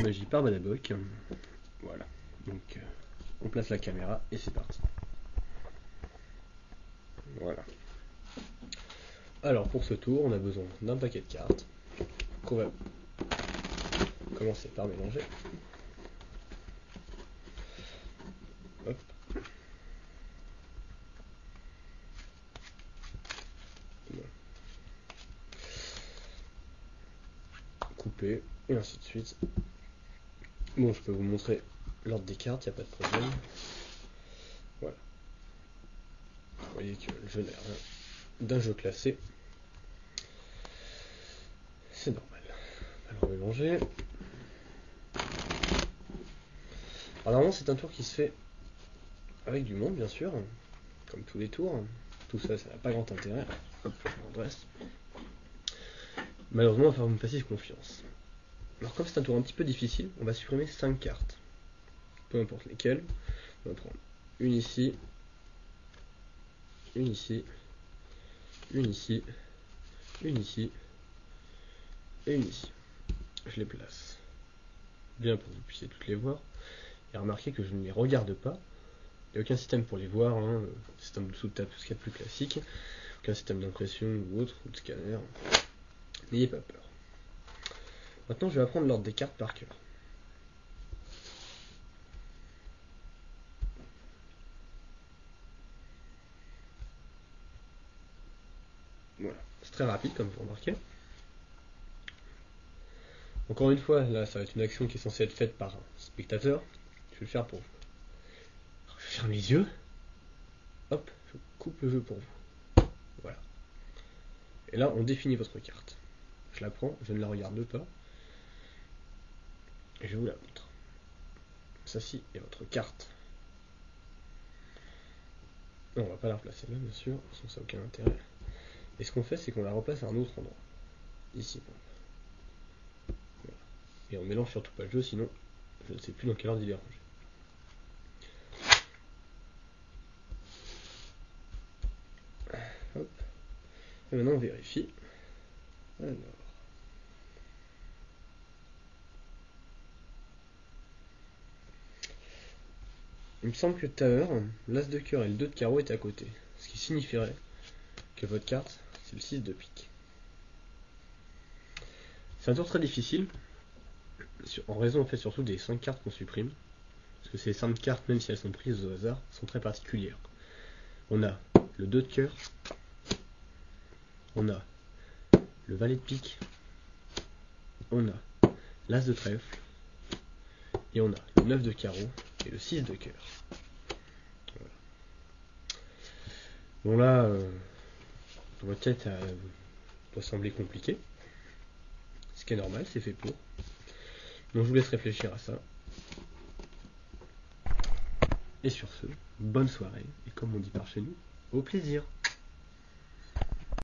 magie par Badaboc. Voilà, donc on place la caméra et c'est parti. Voilà. Alors pour ce tour, on a besoin d'un paquet de cartes qu'on va commencer par mélanger. Hop. Voilà. Couper et ainsi de suite. Bon, je peux vous montrer l'ordre des cartes, il n'y a pas de problème. Voilà. Vous voyez que le jeu n'a rien d'un jeu classé. C'est normal. Alors mélanger. Alors normalement c'est un tour qui se fait avec du monde bien sûr, comme tous les tours. Tout ça, ça n'a pas grand intérêt. Hop, je redresse. Malheureusement, il va falloir me passer confiance. Alors comme c'est un tour un petit peu difficile, on va supprimer 5 cartes. Peu importe lesquelles. On va prendre une ici, une ici, une ici, une ici, et une ici. Je les place bien pour que vous puissiez toutes les voir. Et remarquez que je ne les regarde pas. Il n'y a aucun système pour les voir, hein. Système de sous-table, tout ce qu'il y a de plus classique. Aucun système d'impression ou autre, ou de scanner. N'ayez pas peur. Maintenant, je vais apprendre l'ordre des cartes par cœur. Voilà, c'est très rapide comme vous remarquez. Encore une fois, là, ça va être une action qui est censée être faite par un spectateur. Je vais le faire pour vous. Alors, je ferme les yeux. Hop, je coupe le jeu pour vous. Voilà. Et là, on définit votre carte. Je la prends, je ne la regarde pas. Et je vous la montre. Ça-ci est votre carte. Non, on va pas la replacer là, bien sûr, sans ça n'a aucun intérêt. Et ce qu'on fait, c'est qu'on la replace à un autre endroit. Ici. Voilà. Et on mélange surtout pas le jeu, sinon je ne sais plus dans quel ordre il est rangé. Hop. Et maintenant on vérifie. Alors. Il me semble que tout à l'heure, l'as de cœur et le 2 de carreau étaient à côté. Ce qui signifierait que votre carte, c'est le 6 de pique. C'est un tour très difficile, en raison en fait surtout des 5 cartes qu'on supprime. Parce que ces 5 cartes, même si elles sont prises au hasard, sont très particulières. On a le 2 de cœur, on a le valet de pique, on a l'as de trèfle, et on a le 9 de carreau et le 6 de cœur. Voilà. Bon là, dans votre tête, ça doit sembler compliqué. Ce qui est normal, c'est fait pour. Donc je vous laisse réfléchir à ça. Et sur ce, bonne soirée, et comme on dit par chez nous, au plaisir.